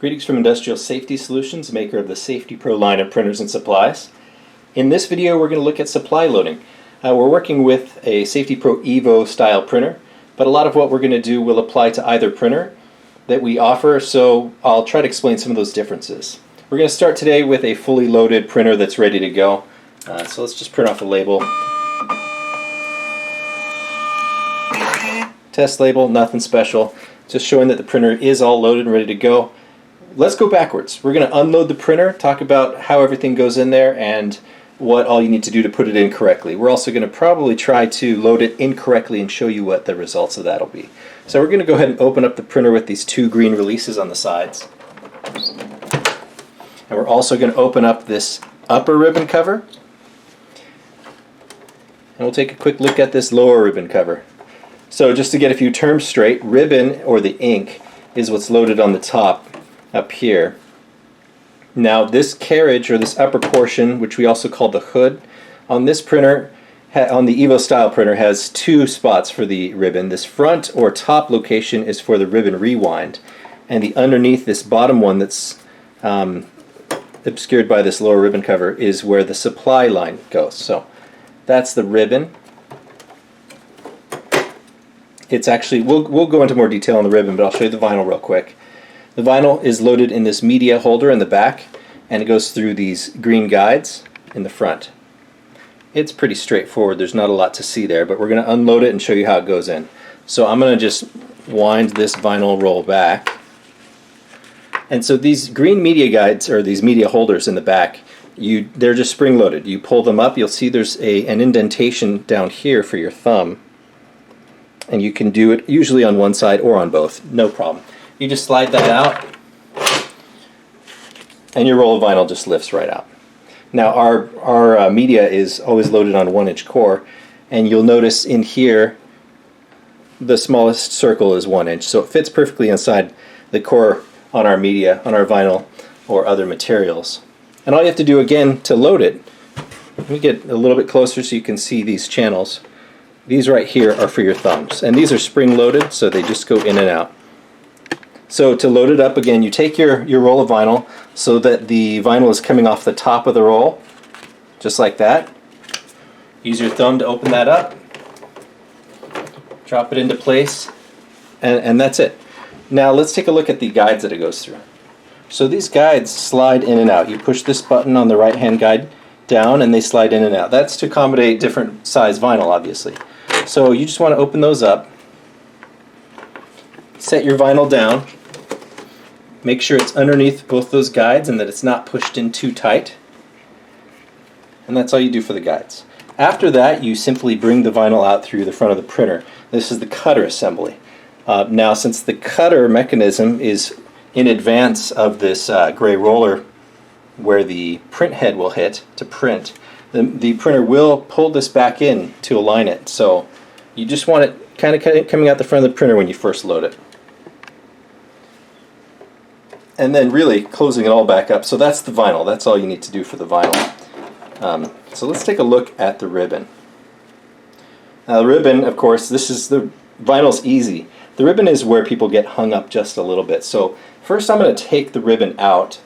Greetings from Industrial Safety Solutions, maker of the SafetyPro line of printers and supplies. In this video we're going to look at supply loading. We're working with a SafetyPro Evo style printer, but a lot of what we're going to do will apply to either printer that we offer, so I'll try to explain some of those differences. We're going to start today with a fully loaded printer that's ready to go. So let's just print off the label. Test label, nothing special, just showing that the printer is all loaded and ready to go. Let's go backwards. We're going to unload the printer, talk about how everything goes in there and what all you need to do to put it in correctly. We're also going to probably try to load it incorrectly and show you what the results of that will be. So we're going to go ahead and open up the printer with these two green releases on the sides. And we're also going to open up this upper ribbon cover. And we'll take a quick look at this lower ribbon cover. So just to get a few terms straight, ribbon, or the ink, is what's loaded on the top up here. Now this carriage, or this upper portion, which we also call the hood, on this printer, on the Evo style printer, has two spots for the ribbon. This front or top location is for the ribbon rewind, and the underneath, this bottom one that's obscured by this lower ribbon cover, is where the supply line goes. So that's the ribbon. It's actually, we'll go into more detail on the ribbon, but I'll show you the vinyl real quick. The vinyl is loaded in this media holder in the back, and it goes through these green guides in the front. It's pretty straightforward. There's not a lot to see there, but we're going to unload it and show you how it goes in. So I'm going to just wind this vinyl roll back. And so these green media guides, or these media holders in the back, they're just spring loaded. You pull them up, you'll see there's an indentation down here for your thumb. And you can do it usually on one side or on both, no problem. You just slide that out, and your roll of vinyl just lifts right out. Now our media is always loaded on a 1-inch core, and you'll notice in here the smallest circle is 1 inch, so it fits perfectly inside the core on our media, on our vinyl or other materials. And all you have to do again to load it, let me get a little bit closer so you can see these channels. These right here are for your thumbs, and these are spring loaded, so they just go in and out. So to load it up again, you take your roll of vinyl so that the vinyl is coming off the top of the roll, just like that. Use your thumb to open that up, drop it into place, and that's it. Now let's take a look at the guides that it goes through. So these guides slide in and out. You push this button on the right hand guide down and they slide in and out. That's to accommodate different size vinyl, obviously. So you just want to open those up, set your vinyl down, make sure it's underneath both those guides and that it's not pushed in too tight, and that's all you do for the guides. After that, you simply bring the vinyl out through the front of the printer. This is the cutter assembly. Now since the cutter mechanism is in advance of this gray roller where the print head will hit to print, the printer will pull this back in to align it. So you just want it kind of coming out the front of the printer when you first load it. And then really closing it all back up. So that's the vinyl. That's all you need to do for the vinyl. So let's take a look at the ribbon. Now the ribbon, of course, the vinyl's easy. The ribbon is where people get hung up just a little bit. So first I'm going to take the ribbon out.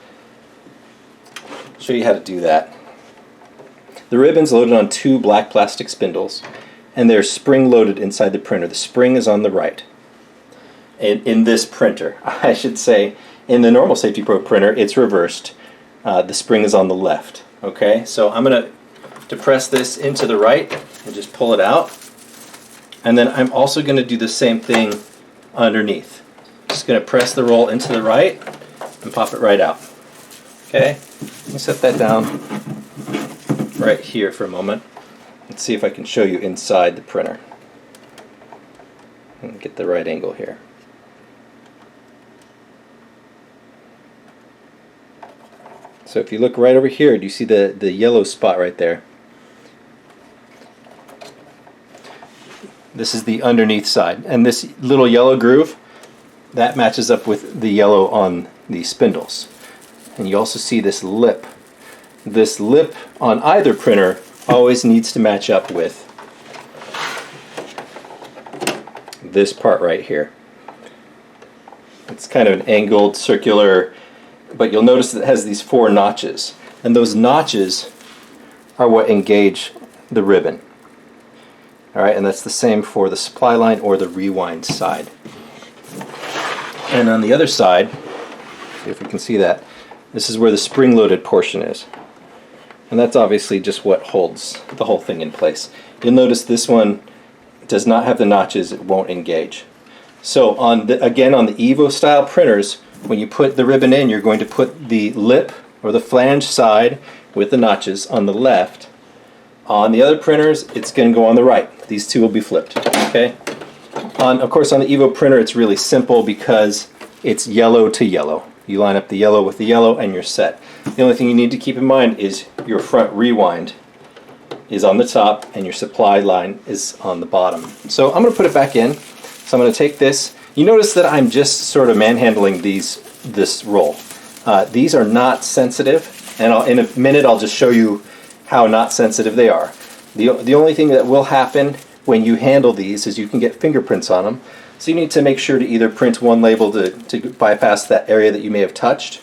Show you how to do that. The ribbon's loaded on two black plastic spindles, and they're spring loaded inside the printer. The spring is on the right. In this printer, I should say, in the normal SafetyPro printer, it's reversed. The spring is on the left. Okay, so I'm going to depress this into the right and just pull it out. And then I'm also going to do the same thing underneath. Just going to press the roll into the right and pop it right out. Okay, let me set that down right here for a moment. Let's see if I can show you inside the printer. And get the right angle here. So if you look right over here, do you see the yellow spot right there? This is the underneath side, and this little yellow groove, that matches up with the yellow on the spindles. And you also see this lip. This lip on either printer always needs to match up with this part right here. It's kind of an angled circular but you'll notice that it has these 4 notches, and those notches are what engage the ribbon. Alright, and that's the same for the supply line or the rewind side. And on the other side, see if we can see that, this is where the spring-loaded portion is. And that's obviously just what holds the whole thing in place. You'll notice this one does not have the notches, it won't engage. So again on the Evo style printers, when you put the ribbon in, you're going to put the lip or the flange side with the notches on the left. On the other printers, it's going to go on the right. These two will be flipped. Okay. Of course, on the Evo printer, it's really simple because it's yellow to yellow. You line up the yellow with the yellow, and you're set. The only thing you need to keep in mind is your front rewind is on the top, and your supply line is on the bottom. So I'm going to put it back in. So I'm going to take this. You notice that I'm just sort of manhandling this roll. These are not sensitive, and in a minute I'll just show you how not sensitive they are. The only thing that will happen when you handle these is you can get fingerprints on them. So you need to make sure to either print one label to bypass that area that you may have touched,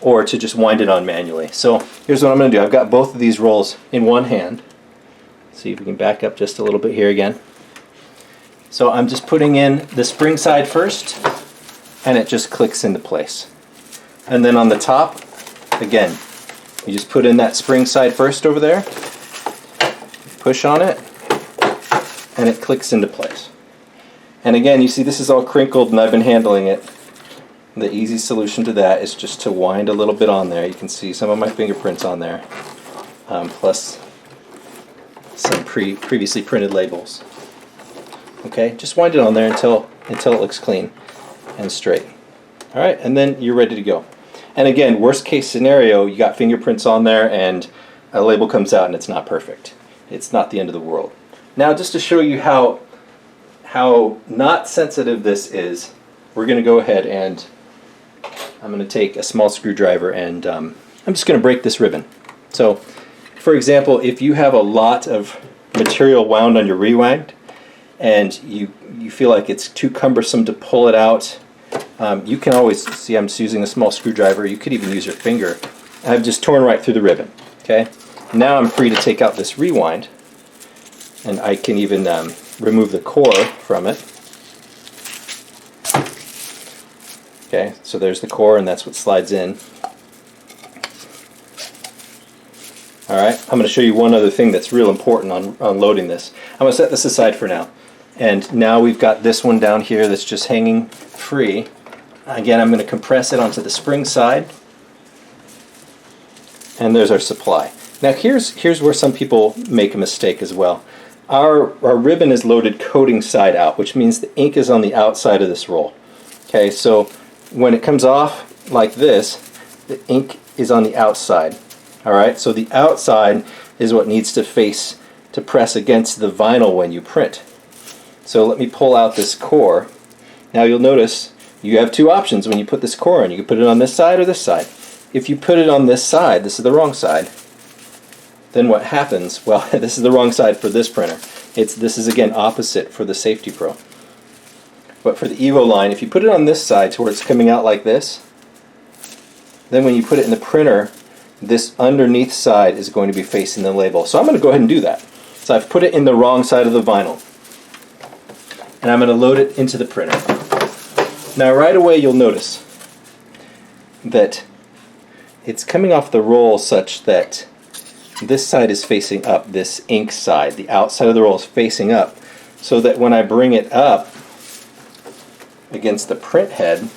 or to just wind it on manually. So here's what I'm going to do. I've got both of these rolls in one hand. See if we can back up just a little bit here again. So I'm just putting in the spring side first, and it just clicks into place. And then on the top, again, you just put in that spring side first over there, push on it, and it clicks into place. And again, you see this is all crinkled and I've been handling it. The easy solution to that is just to wind a little bit on there. You can see some of my fingerprints on there, plus some previously printed labels. Okay, just wind it on there until it looks clean and straight. Alright, and then you're ready to go. And again, worst case scenario, you got fingerprints on there and a label comes out and it's not perfect. It's not the end of the world. Now, just to show you how not sensitive this is, we're going to go ahead and I'm going to take a small screwdriver and I'm just going to break this ribbon. So, for example, if you have a lot of material wound on your rewind and you feel like it's too cumbersome to pull it out, you can always, see I'm just using a small screwdriver, you could even use your finger. I've just torn right through the ribbon. Okay. Now I'm free to take out this rewind, and I can even remove the core from it. Okay, so there's the core, and that's what slides in. Alright, I'm going to show you one other thing that's real important on loading this. I'm going to set this aside for now. And now we've got this one down here that's just hanging free. Again, I'm going to compress it onto the spring side. And there's our supply. Now here's where some people make a mistake as well. Our ribbon is loaded coating side out, which means the ink is on the outside of this roll. Okay, so when it comes off like this, the ink is on the outside. Alright, so the outside is what needs to press against the vinyl when you print. So let me pull out this core. Now you'll notice you have two options when you put this core in. You can put it on this side or this side. If you put it on this side, this is the wrong side, then what happens, well, this is the wrong side for this printer. This is again opposite for the SafetyPro. But for the Evo line, if you put it on this side to where it's coming out like this, then when you put it in the printer, this underneath side is going to be facing the label. So I'm going to go ahead and do that. So I've put it in the wrong side of the vinyl. And I'm going to load it into the printer. Now right away you'll notice that it's coming off the roll such that this side is facing up, this ink side. The outside of the roll is facing up, so that when I bring it up against the print head,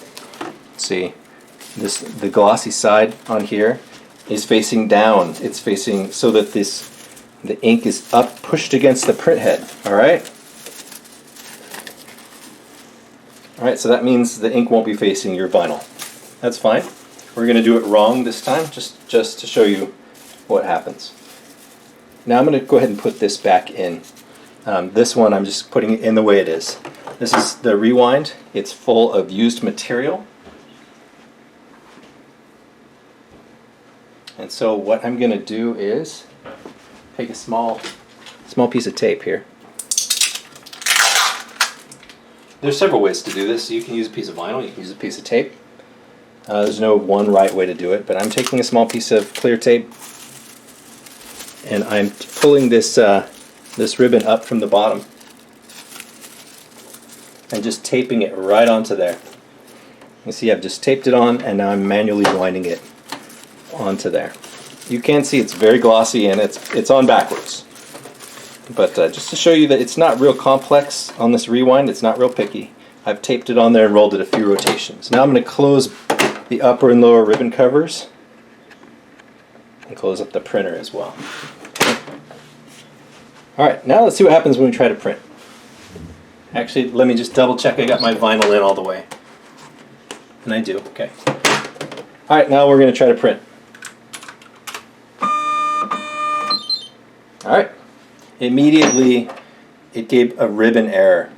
see, the glossy side on here is facing down. It's facing so that the ink is up, pushed against the print head. Alright? Alright, so that means the ink won't be facing your vinyl. That's fine. We're going to do it wrong this time, just to show you what happens. Now I'm going to go ahead and put this back in. This one I'm just putting it in the way it is. This is the rewind. It's full of used material. And so what I'm going to do is take a small piece of tape here. There's several ways to do this. You can use a piece of vinyl, you can use a piece of tape. There's no one right way to do it, but I'm taking a small piece of clear tape and I'm pulling this this ribbon up from the bottom and just taping it right onto there. You see I've just taped it on and now I'm manually winding it onto there. You can see it's very glossy and it's on backwards. But just to show you that it's not real complex on this rewind, it's not real picky. I've taped it on there and rolled it a few rotations. Now I'm going to close the upper and lower ribbon covers and close up the printer as well. Alright, now let's see what happens when we try to print. Actually, let me just double check I got my vinyl in all the way. And I do, okay. Alright, now we're going to try to print. Alright. Immediately it gave a ribbon error.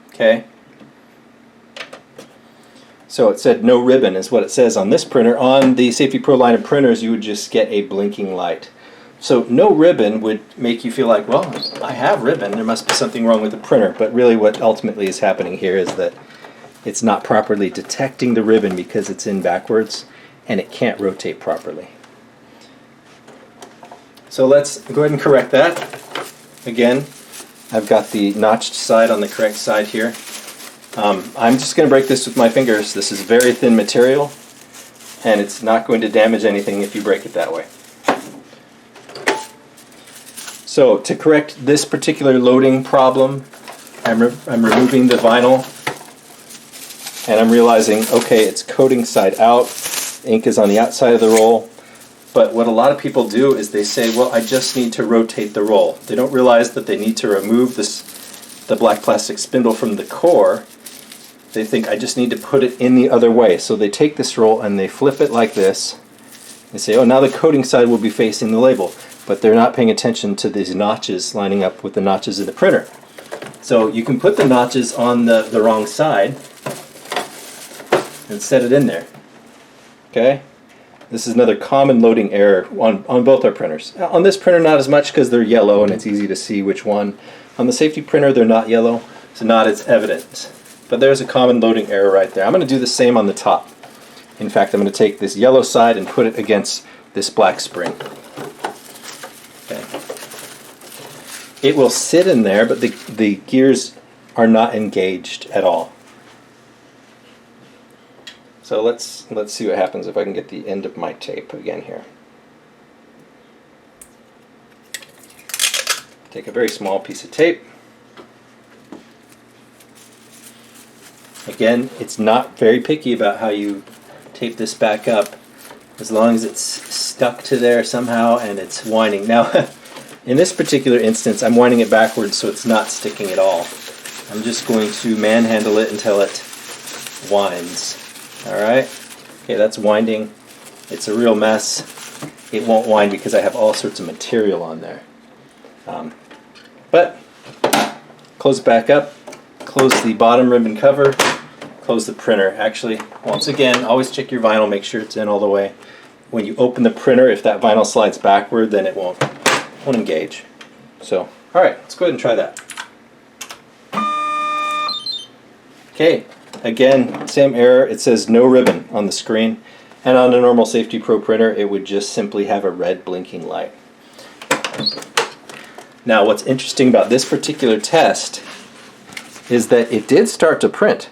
Okay? So it said no ribbon is what it says on this printer. On the SafetyPro line of printers you would just get a blinking light. So no ribbon would make you feel like, well, I have ribbon, there must be something wrong with the printer. But really what ultimately is happening here is that it's not properly detecting the ribbon because it's in backwards and it can't rotate properly. So let's go ahead and correct that. Again, I've got the notched side on the correct side here. I'm just going to break this with my fingers. This is very thin material and it's not going to damage anything if you break it that way. So to correct this particular loading problem, I'm removing the vinyl and I'm realizing, okay, it's coating side out, ink is on the outside of the roll. But what a lot of people do is they say, well, I just need to rotate the roll. They don't realize that they need to remove the black plastic spindle from the core. They think, I just need to put it in the other way. So they take this roll and they flip it like this. They say, oh, now the coating side will be facing the label. But they're not paying attention to these notches lining up with the notches in the printer. So you can put the notches on the wrong side and set it in there. Okay? This is another common loading error on both our printers. On this printer not as much because they're yellow and it's easy to see which one. On the safety printer they're not yellow, so not as evident. But there's a common loading error right there. I'm going to do the same on the top. In fact, I'm going to take this yellow side and put it against this black spring. Okay. It will sit in there, but the gears are not engaged at all. So let's see what happens if I can get the end of my tape again here. Take a very small piece of tape. Again, it's not very picky about how you tape this back up, as long as it's stuck to there somehow and it's winding. Now, in this particular instance, I'm winding it backwards so it's not sticking at all. I'm just going to manhandle it until it winds. Alright, okay, that's winding. It's a real mess. It won't wind because I have all sorts of material on there. But close it back up, close the bottom ribbon cover, close the printer. Actually, once again, always check your vinyl, make sure it's in all the way. When you open the printer, if that vinyl slides backward, then it won't engage. So, alright, let's go ahead and try that. Okay. Again, same error. It says no ribbon on the screen, and on a normal SafetyPro printer it would just simply have a red blinking light. Now what's interesting about this particular test is that it did start to print,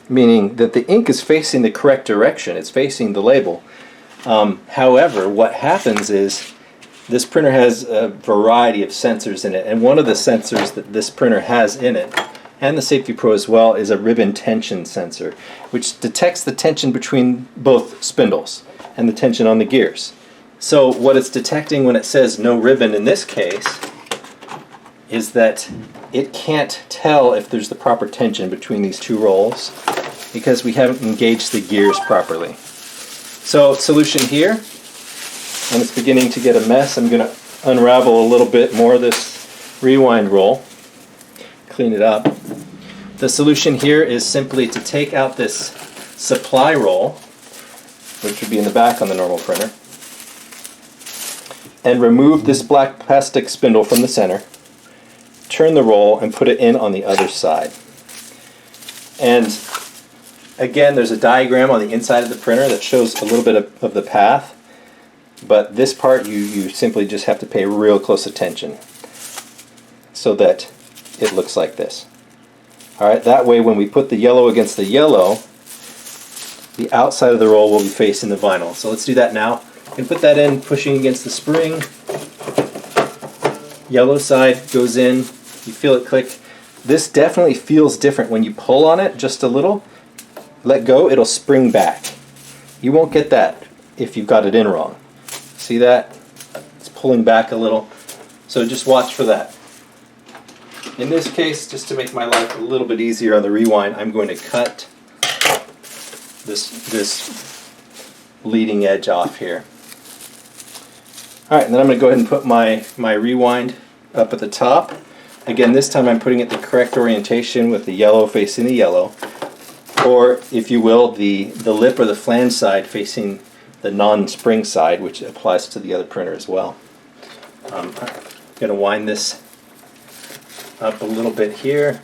meaning that the ink is facing the correct direction. It's facing the label. However, what happens is this printer has a variety of sensors in it, and one of the sensors that this printer has in it, and the SafetyPro as well, is a ribbon tension sensor, which detects the tension between both spindles and the tension on the gears. So what it's detecting when it says no ribbon in this case is that it can't tell if there's the proper tension between these two rolls because we haven't engaged the gears properly. So solution here, and it's beginning to get a mess. I'm going to unravel a little bit more of this rewind roll, clean it up. The solution here is simply to take out this supply roll, which would be in the back on the normal printer, and remove this black plastic spindle from the center, turn the roll and put it in on the other side. And Again, there's a diagram on the inside of the printer that shows a little bit of the path, but this part you simply just have to pay real close attention so that it looks like this. Alright, that way when we put the yellow against the yellow, the outside of the roll will be facing the vinyl. So let's do that now. You can put that in, pushing against the spring. Yellow side goes in, you feel it click. This definitely feels different when you pull on it just a little. Let go, it'll spring back. You won't get that if you've got it in wrong. See that? It's pulling back a little. So just watch for that. In this case, just to make my life a little bit easier on the rewind, I'm going to cut this leading edge off here. Alright, and then I'm going to go ahead and put my rewind up at the top. Again, this time I'm putting it the correct orientation with the yellow facing the yellow. Or, if you will, the lip or the flange side facing the non-spring side, which applies to the other printer as well. I'm going to wind this up a little bit here.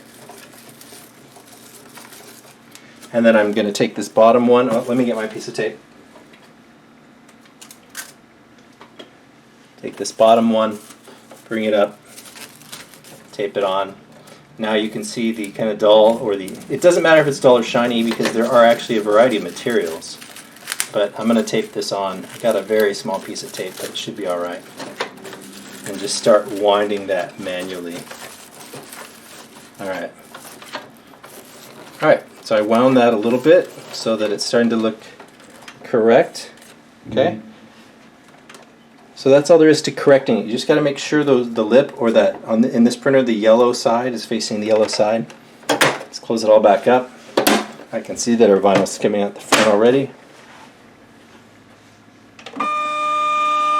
And then I'm going to take this bottom one. Oh, let me get my piece of tape. Take this bottom one, bring it up, tape it on. Now you can see the kind of dull, or it doesn't matter if it's dull or shiny because there are actually a variety of materials. But I'm going to tape this on. I got a very small piece of tape, but it should be alright. And just start winding that manually. Alright. Alright, so I wound that a little bit so that it's starting to look correct. Okay? So that's all there is to correcting it. You just got to make sure the lip, or that in this printer the yellow side is facing the yellow side. Let's close it all back up. I can see that our vinyl is coming out the front already.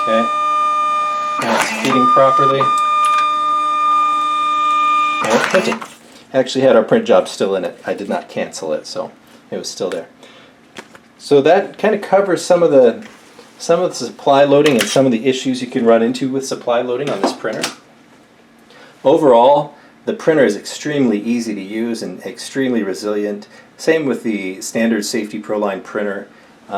Okay. Now it's feeding properly. And it's printing. I actually had our print job still in it. I did not cancel it, so it was still there. So that kind of covers some of the supply loading and some of the issues you can run into with supply loading on this printer. Overall, the printer is extremely easy to use and extremely resilient. Same with the standard SafetyPro line printer.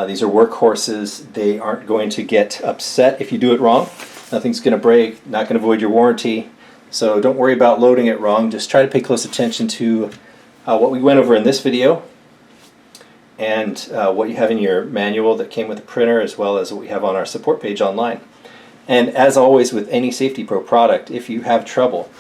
These are workhorses. They aren't going to get upset if you do it wrong. Nothing's going to break, not going to void your warranty. So don't worry about loading it wrong. Just try to pay close attention to what we went over in this video, and what you have in your manual that came with the printer, as well as what we have on our support page online. And as always with any SafetyPro product, if you have trouble,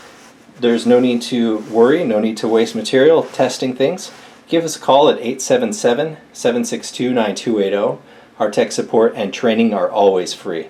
there's no need to worry, no need to waste material testing things. Give us a call at 877-762-9280. Our tech support and training are always free.